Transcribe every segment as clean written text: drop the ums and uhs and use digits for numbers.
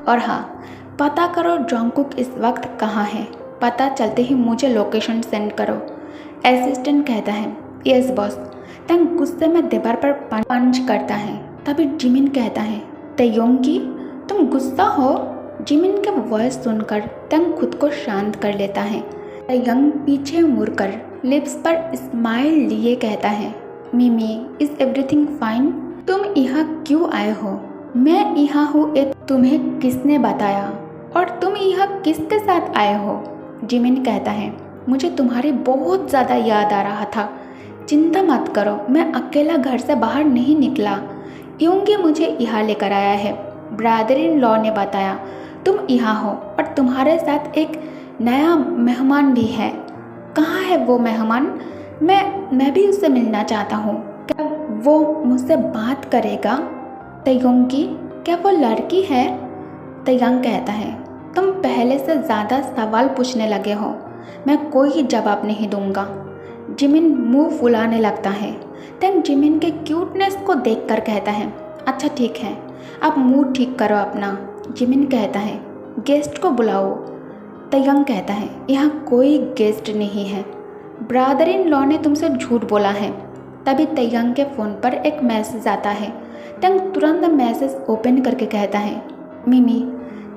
और हाँ, पता करो जॉन्गकुक इस वक्त कहाँ है। पता चलते ही मुझे लोकेशन सेंड करो। असिस्टेंट कहता है, यस बॉस। तंग गुस्से में दीवार पर पंच करता है। तभी जिमिन कहता है, तयोंगी तुम गुस्सा हो? जिमिन के वॉइस सुनकर तंग खुद को शांत कर लेता है। तयंग पीछे मुड़कर लिप्स पर स्माइल लिए कहता है, मिमी इज एवरीथिंग फाइन? तुम यहाँ क्यों आए हो? मैं यहाँ हूँ, एक तुम्हें किसने बताया? और तुम यहाँ किसके साथ आए हो? जिमिन कहता है, मुझे तुम्हारी बहुत ज़्यादा याद आ रहा था। चिंता मत करो, मैं अकेला घर से बाहर नहीं निकला। योंगी मुझे यहाँ लेकर आया है। ब्रदर इन लॉ ने बताया तुम यहाँ हो और तुम्हारे साथ एक नया मेहमान भी है। कहाँ है वो मेहमान? मैं भी उससे मिलना चाहता हूँ। क्या वो मुझसे बात करेगा? तयोंगी क्या वो लड़की है? तयंग कहता है, तुम पहले से ज़्यादा सवाल पूछने लगे हो। मैं कोई जवाब नहीं दूंगा। जिमिन मुंह फुलाने लगता है। तंग जिमिन के क्यूटनेस को देखकर कहता है, अच्छा ठीक है, अब मूड ठीक करो अपना। जिमिन कहता है, गेस्ट को बुलाओ। तयंग कहता है, यहाँ कोई गेस्ट नहीं है। ब्रदर इन लॉ ने तुमसे झूठ बोला है। तभी तयंग के फ़ोन पर एक मैसेज आता है। तंग तुरंत मैसेज ओपन करके कहता है, मिमी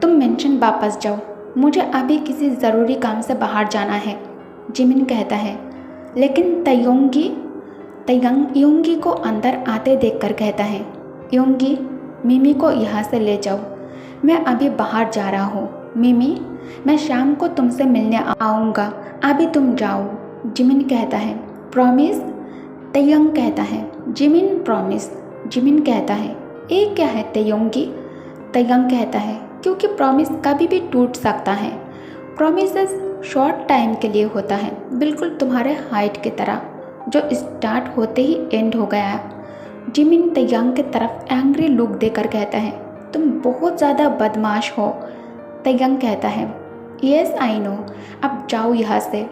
तुम मेंशन वापस जाओ, मुझे अभी किसी ज़रूरी काम से बाहर जाना है। जिमिन कहता है, लेकिन तयंग योंगी को अंदर आते देखकर कहता है, योंगी मिमी को यहाँ से ले जाओ, मैं अभी बाहर जा रहा हूँ। मिमी मैं शाम को तुमसे मिलने आऊँगा, अभी तुम जाओ। जिमिन कहता है, प्रॉमिस? तयंग कहता है, जिमिन प्रॉमिस। जिमिन कहता है, ये क्या है तयोंगी? तयंग कहता है, क्योंकि प्रॉमिस कभी भी टूट सकता है। प्रॉमिस शॉर्ट टाइम के लिए होता है, बिल्कुल तुम्हारे हाइट की तरह, जो स्टार्ट होते ही एंड हो गया। जिमिन तयंग की तरफ एंग्री लुक देकर कहता है, तुम बहुत ज़्यादा बदमाश हो। तयंग कहता है, यस आई नो, अब जाओ यहाँ से।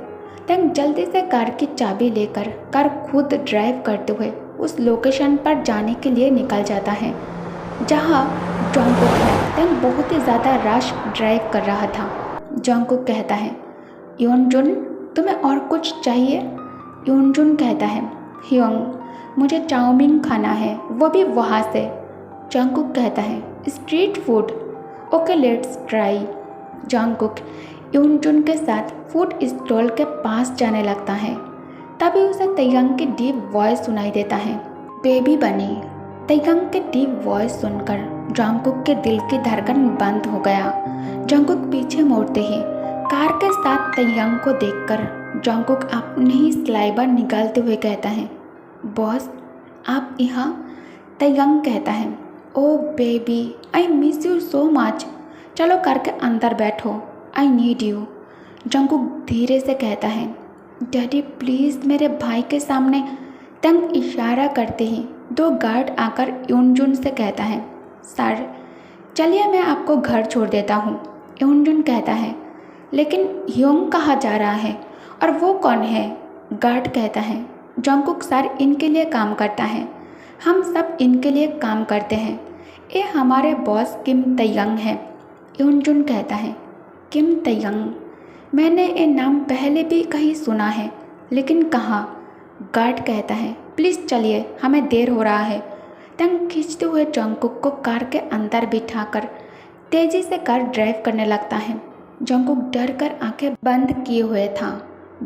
तयंग जल्दी से कार की चाबी लेकर कार खुद ड्राइव करते हुए उस लोकेशन पर जाने के लिए निकल जाता है जहाँ जॉन्गकुक है। तंग बहुत ही ज़्यादा रश ड्राइव कर रहा था। जॉन्गकुक कहता है, योनजुन तुम्हें और कुछ चाहिए? योनजुन कहता है, ह्योंग मुझे चाउमीन खाना है, वो भी वहाँ से। जॉन्गकुक कहता है, street food? Okay let's try. Jungkook Yeonjun के साथ फूड स्टॉल के पास जाने लगता है। तभी उसे तयंग की डीप वॉइस सुनाई देता है, बेबी बनी। तयंग के डीप वॉइस सुनकर जॉन्गकुक के दिल की धड़कन बंद हो गया। जॉन्गकुक पीछे मोड़ते ही कार के साथ तयंग को देखकर जॉन्गकुक अपनी ही स्लाइबर निकालते हुए कहता है, बॉस आप यहाँ? तयंग कहता है, oh baby I miss you so much, चलो कार के अंदर बैठो, आई नीड यू। जॉन्गकुक धीरे से कहता है, डैडी प्लीज़ मेरे भाई के सामने। तंग इशारा करते ही दो गार्ड आकर योनजुन से कहता है, सर चलिए मैं आपको घर छोड़ देता हूँ। योनजुन कहता है, लेकिन ह्योंग कहाँ जा रहा है और वो कौन है? गार्ड कहता है, जॉन्गकुक सर इनके लिए काम करता है, हम सब इनके लिए काम करते हैं, ये हमारे बॉस किम तयंग है। योनजुन कहता है, किम तयंग? मैंने ये नाम पहले भी कहीं सुना है, लेकिन कहाँ? गार्ड कहता है, प्लीज़ चलिए हमें देर हो रहा है। तंग खींचते हुए जॉन्गकुक को कार के अंदर बिठाकर तेज़ी से कार ड्राइव करने लगता है। जॉन्गकुक डर कर आँखें बंद किए हुए था।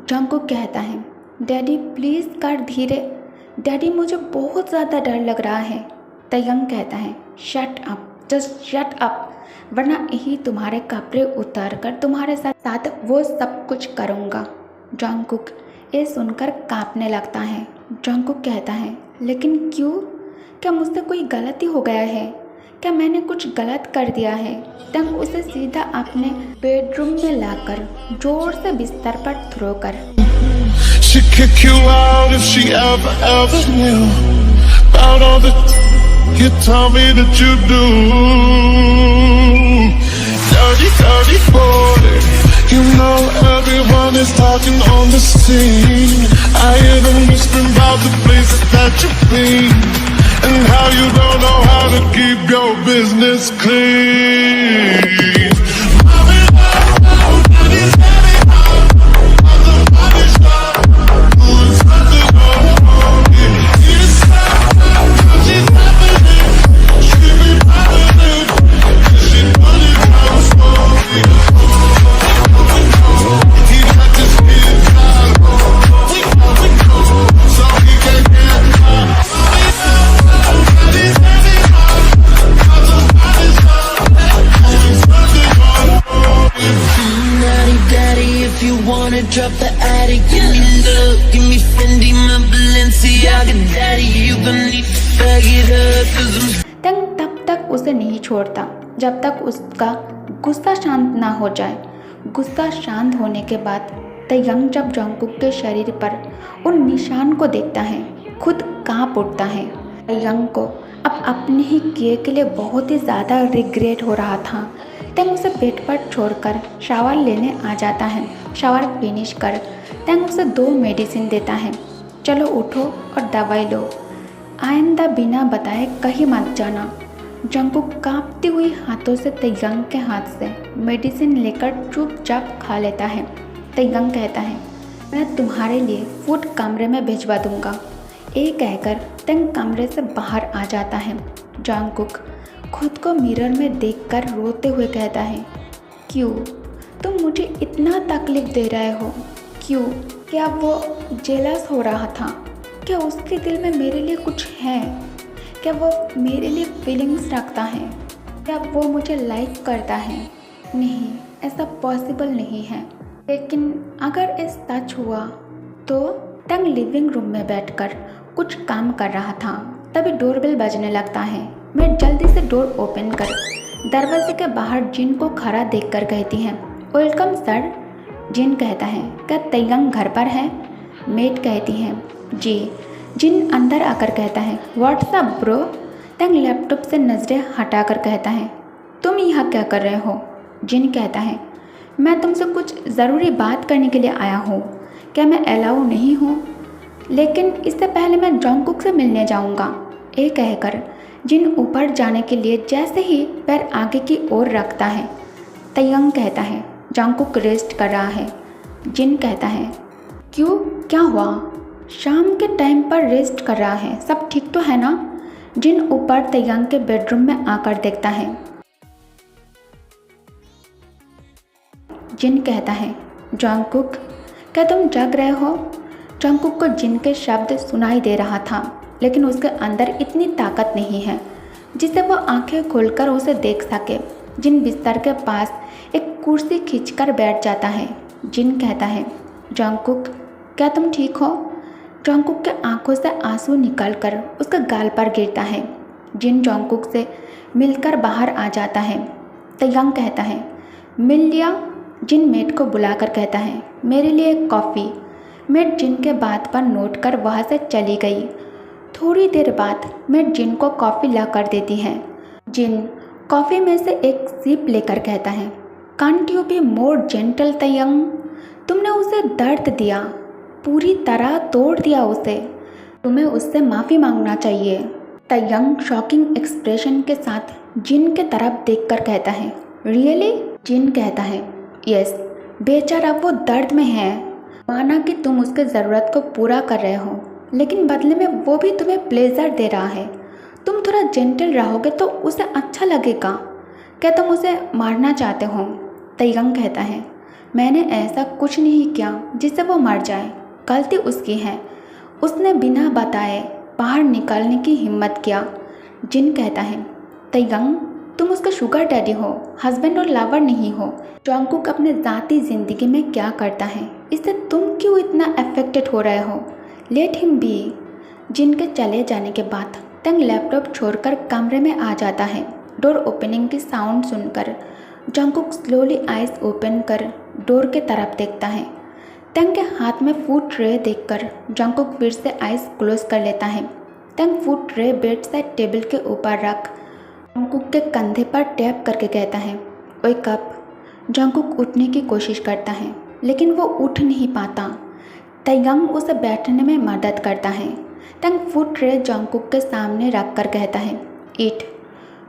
जॉन्गकुक कहता है, डैडी प्लीज़ कार धीरे, डैडी मुझे बहुत ज़्यादा डर लग रहा है। तयंग कहता है, shut up, just shut up, वरना यही तुम्हारे कपड़े उतार कर तुम्हारे साथ वो सब कुछ करूँगा। जॉन्गकुक ये सुनकर कांपने लगता है। जॉन्गकुक कहता है, लेकिन क्यों? क्या मुझसे कोई गलती हो गया है? क्या मैंने कुछ गलत कर दिया है? तंग उसे सीधा अपने बेडरूम में लाकर जोर से बिस्तर पर थ्रो कर She'd kick you out if she ever knew about all the you tell me that you do. Dirty boy, you know everyone is talking on the scene. I hear them whispering about the places that you've been. and how you don't know how to keep your business clean. Drop the attic, give me love, give me Fendi, my Balenciaga daddy. You gonna need to bag it up, 'cause I'm तंग तब तक उसे नहीं छोड़ता जब तक उसका गुस्सा शांत ना हो जाए। गुस्सा शांत होने के बाद तयंग जब जंगकुक के शरीर पर उन निशान को देखता है खुद कांप उठता है। तयंग को अब अपने ही किए के लिए बहुत ही ज़्यादा रिग्रेट हो रहा था। तंग उसे बेड पर छोड़कर शावर लेने आ जाता है। शावर फिनिश कर तंग उसे 2 मेडिसिन देता है। चलो उठो और दवाई लो, आइंदा बिना बताए कहीं मत जाना। जंगकुक कांपती हुई हाथों से तयंग के हाथ से मेडिसिन लेकर चुपचाप खा लेता है। तयंग कहता है, मैं तुम्हारे लिए फूड कमरे में भिजवा दूंगा। ये कहकर तंग कमरे से बाहर आ जाता है। जंगकुक खुद को मिरर में देखकर रोते हुए कहता है, क्यों तुम मुझे इतना तकलीफ दे रहे हो? क्यों? क्या वो जेलस हो रहा था? क्या उसके दिल में मेरे लिए कुछ है? क्या वो मेरे लिए फीलिंग्स रखता है? क्या वो मुझे लाइक करता है? नहीं, ऐसा पॉसिबल नहीं है। लेकिन अगर ये सच हुआ तो तंग लिविंग रूम में बैठकर कुछ काम कर रहा था, तभी डोरबेल बजने लगता है। मैं जल्दी से डोर ओपन कर दरवाजे के बाहर जिन को खड़ा देखकर कहती है, वेलकम सर। जिन कहता है, क्या तयंग घर पर है? मेट कहती है, जी। जिन अंदर आकर कहता है, व्हाट्सअप ब्रो। तंग लैपटॉप से नज़रें हटाकर कहता है, तुम यहाँ क्या कर रहे हो? जिन कहता है, मैं तुमसे कुछ ज़रूरी बात करने के लिए आया हूँ। क्या मैं अलाउ नहीं हूँ? लेकिन इससे पहले मैं जंगकुक से मिलने जाऊँगा। ये कहकर जिन ऊपर जाने के लिए जैसे ही पैर आगे की ओर रखता है, तयंग कहता है, जंगकुक रेस्ट कर रहा है। जिन कहता है, क्यों, क्या हुआ? शाम के टाइम पर रेस्ट कर रहा है, सब ठीक तो है ना? जिन ऊपर तयंग के बेडरूम में आकर देखता है। जिन कहता है, जंगकुक क्या तुम जग रहे हो? जंगकुक को जिन के शब्द सुनाई दे रहा था, लेकिन उसके अंदर इतनी ताकत नहीं है जिससे वो आंखें खोलकर उसे देख सके। जिन बिस्तर के पास एक कुर्सी खींचकर बैठ जाता है। जिन कहता है, जंगकुक क्या तुम ठीक हो? जंगकुक के आंखों से आंसू निकलकर उसके गाल पर गिरता है। जिन जंगकुक से मिलकर बाहर आ जाता है। तयंग कहता है, मिल लिया? जिन मेट को बुलाकर कहता है, मेरे लिए एक कॉफ़ी। मेट जिन के बात पर नोट कर वहाँ से चली गई। थोड़ी देर बाद मेट जिन को कॉफ़ी ला कर देती है। जिन कॉफ़ी में से एक सिप लेकर कहता है, can't you be more gentle Taehyung? तुमने उसे दर्द दिया, पूरी तरह तोड़ दिया उसे। तुम्हें उससे माफ़ी मांगना चाहिए। तयंग शॉकिंग एक्सप्रेशन के साथ जिन के तरफ देखकर कहता है, रियली? जिन कहता है, यस, बेचारा वो दर्द में है। माना कि तुम उसके ज़रूरत को पूरा कर रहे हो, लेकिन बदले में वो भी तुम्हें प्लेजर दे रहा है। तुम थोड़ा जेंटल रहोगे तो उसे अच्छा लगेगा। क्या तुम उसे मारना चाहते हो? तयंग कहता है, मैंने ऐसा कुछ नहीं किया जिससे वो मर जाए। गलती उसकी है, उसने बिना बताए बाहर निकलने की हिम्मत किया। जिन कहता है, तयंग तुम उसका शुगर डैडी हो, हस्बैंड और लवर नहीं हो। जंगकुक अपने ज़ाती ज़िंदगी में क्या करता है, इससे तुम क्यों इतना अफेक्टेड हो रहे हो? Let him B. जिन के चले जाने के बाद तंग लैपटॉप छोड़कर कमरे में आ जाता है। डोर ओपनिंग की साउंड सुनकर जंगकुक स्लोली आइज ओपन कर डोर के तरफ देखता है। तंग के हाथ में फूड ट्रे देखकर जंगकुक फिर से आइज क्लोज कर लेता है। तंग food tray bed side table के ऊपर रख जंगकुक के कंधे पर टैप करके कहता है, वेक अप। जंगकुक उठने की कोशिश करता है, लेकिन वो उठ नहीं पाता। तयंग उसे बैठने में मदद करता है। तंग फूड ट्रे जंगकुक के सामने रख कर कहता है ईट।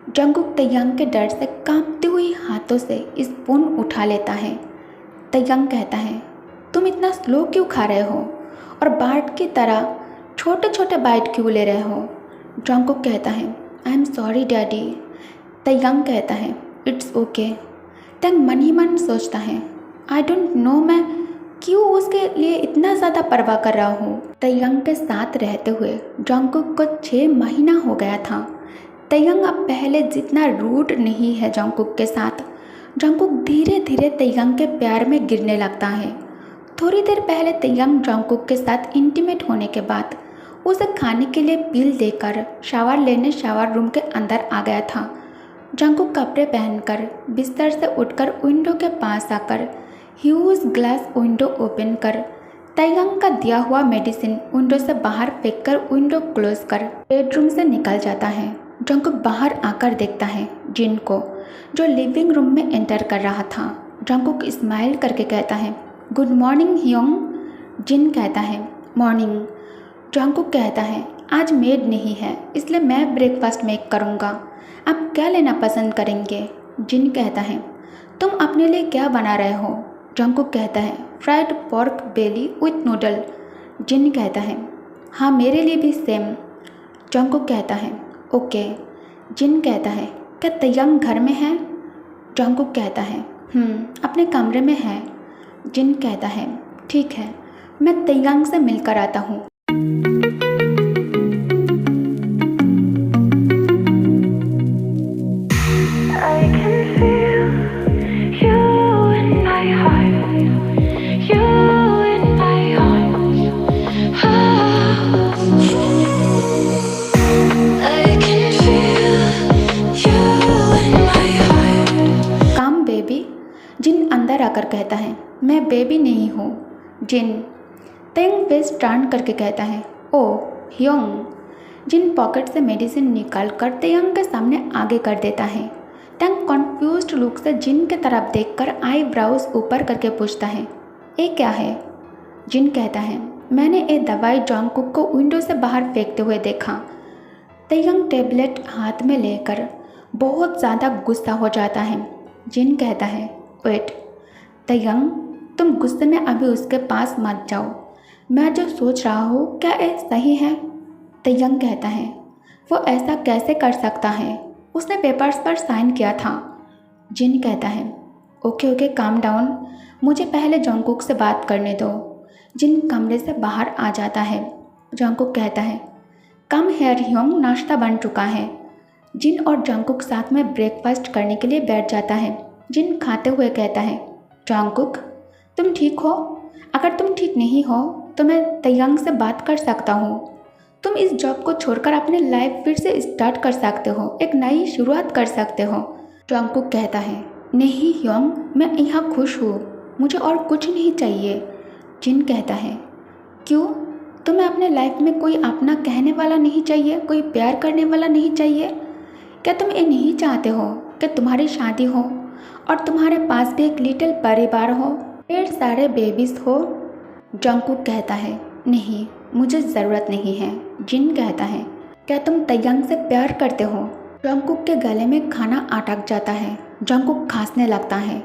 जंगकुक तयंग के डर से कांपती हुई हाथों से स्पून उठा लेता है। तयंग कहता है तुम इतना स्लो क्यों खा रहे हो और बार्ट की तरह छोटे छोटे बाइट क्यों ले रहे हो। जंगकुक कहता है आई एम सॉरी डैडी। तयंग कहता है इट्स ओके। तंग मन ही मन सोचता है आई डोंट नो मैं क्यों उसके लिए इतना ज़्यादा परवाह कर रहा हूँ। तयंग के साथ रहते हुए जंगकुक को 6 महीना हो गया था। तयंग अब पहले जितना रूड नहीं है जंगकुक के साथ। जंगकुक धीरे धीरे तयंग के प्यार में गिरने लगता है। थोड़ी देर पहले तयंग जंगकुक के साथ इंटीमेट होने के बाद उसे खाने के लिए बिल देकर शावर लेने शावर रूम के अंदर आ गया था। जंगकुक कपड़े पहनकर बिस्तर से उठकर विंडो के पास आकर ह्यूज ग्लास विंडो ओपन कर तयंग का दिया हुआ मेडिसिन विंडो से बाहर फेंककर विंडो क्लोज कर बेडरूम से निकल जाता है। जंगकुक बाहर आकर देखता है जिन को, जो लिविंग रूम में एंटर कर रहा था। जंगकुक स्माइल करके कहता है गुड मॉर्निंग ह्योंग। जिन कहता है मॉर्निंग। जंगकुक कहता है आज मेड नहीं है इसलिए मैं ब्रेकफास्ट मेक करूँगा, आप क्या लेना पसंद करेंगे। जिन कहता है तुम अपने लिए क्या बना रहे हो। जंगकुक कहता है fried pork belly with noodle. Jin कहता है हाँ मेरे लिए भी सेम। जंगकुक कहता है ओके। जिन कहता है क्या तयंग घर में है। जंगकुक कहता है अपने कमरे में है। जिन कहता है ठीक है मैं तयंग से मिलकर आता हूँ। जिन अंदर आकर कहता है मैं बेबी नहीं हूँ। जिन तयंग फेस टर्न करके कहता है ओ ह्योंग। जिन पॉकेट से मेडिसिन निकाल कर तयंग के सामने आगे कर देता है। तयंग कन्फ्यूज्ड लुक से जिन के तरफ देखकर आई ब्राउज ऊपर करके पूछता है ये क्या है। जिन कहता है मैंने ये दवाई जंगकुक को विंडो से बाहर फेंकते हुए देखा। तयंग टेबलेट हाथ में लेकर बहुत ज़्यादा गुस्सा हो जाता है। जिन कहता है वेट तयंग तुम गुस्से में अभी उसके पास मत जाओ, मैं जो सोच रहा हूँ क्या ये सही है। तयंग कहता है वो ऐसा कैसे कर सकता है, उसने पेपर्स पर साइन किया था। जिन कहता है ओके काम डाउन, मुझे पहले जंगकुक से बात करने दो। जिन कमरे से बाहर आ जाता है। जंगकुक कहता है कम हेयर ह्योंग, नाश्ता बन चुका है। जिन और जंगकुक साथ में ब्रेकफास्ट करने के लिए बैठ जाता है। जिन खाते हुए कहता है जंगकुक तुम ठीक हो, अगर तुम ठीक नहीं हो तो मैं तयंग से बात कर सकता हूँ। तुम इस जॉब को छोड़कर अपनी लाइफ फिर से स्टार्ट कर सकते हो, एक नई शुरुआत कर सकते हो। जंगकुक कहता है नहीं ह्योंग, मैं यहाँ खुश हूँ, मुझे और कुछ नहीं चाहिए। जिन कहता है क्यों, तुम्हें अपने लाइफ में कोई अपना कहने वाला नहीं चाहिए, कोई प्यार करने वाला नहीं चाहिए। क्या तुम ये नहीं चाहते हो कि तुम्हारी शादी हो और तुम्हारे पास भी एक लिटिल परिवार हो, ढेर सारे बेबीज हो। जंगकुक कहता है नहीं, मुझे ज़रूरत नहीं है। जिन कहता है क्या तुम तयंग से प्यार करते हो। जंगकुक के गले में खाना अटक जाता है। जंगकुक खांसने लगता है।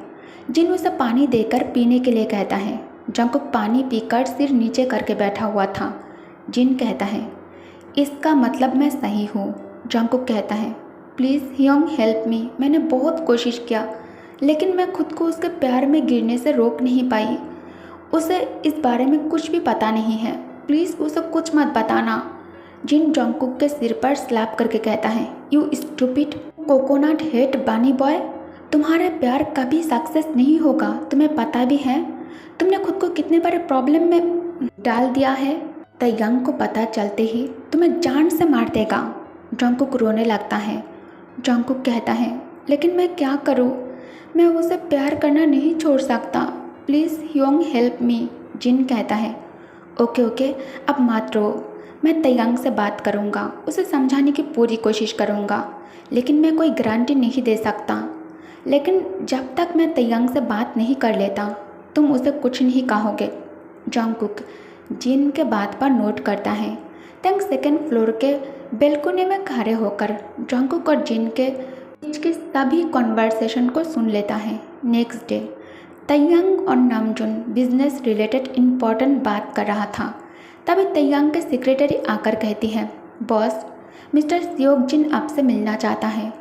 जिन उसे पानी देकर पीने के लिए कहता है। जंगकुक पानी पीकर सिर नीचे करके बैठा हुआ था। जिन कहता है इसका मतलब मैं सही हूँ। जंगकुक कहता है प्लीज़ ह्योंग हेल्प मी, मैंने बहुत कोशिश किया लेकिन मैं खुद को उसके प्यार में गिरने से रोक नहीं पाई। उसे इस बारे में कुछ भी पता नहीं है, प्लीज़ उसे कुछ मत बताना। जिन जंगकुक के सिर पर स्लैप करके कहता है यू स्टूपिड कोकोनट हेड बनी बॉय, तुम्हारा प्यार कभी सक्सेस नहीं होगा, तुम्हें पता भी है। तुमने खुद को कितने बड़े प्रॉब्लम में डाल दिया है। तयंग को पता चलते ही तुम्हें जान से मार देगा। जंगकुक रोने लगता है। जंगकुक कहता है लेकिन मैं क्या करूँ, मैं उसे प्यार करना नहीं छोड़ सकता, प्लीज़ ह्योंग हेल्प मी। जिन कहता है ओके अब मत रो, मैं तयंग से बात करूँगा, उसे समझाने की पूरी कोशिश करूँगा, लेकिन मैं कोई गारंटी नहीं दे सकता। लेकिन जब तक मैं तयंग से बात नहीं कर लेता तुम उसे कुछ नहीं कहोगे। जंगकुक जिन के बात पर नोट करता है। तंग सेकेंड फ्लोर के बेलकुनी में खड़े होकर जंगकुक और जिन के बीच के सभी कॉन्वर्सेशन को सुन लेता है। नेक्स्ट डे तैयांग और नामजुन बिजनेस रिलेटेड इम्पोर्टेंट बात कर रहा था। तभी तैयांग के सेक्रेटरी आकर कहती है, बॉस मिस्टर सियोक जिन आपसे मिलना चाहता है।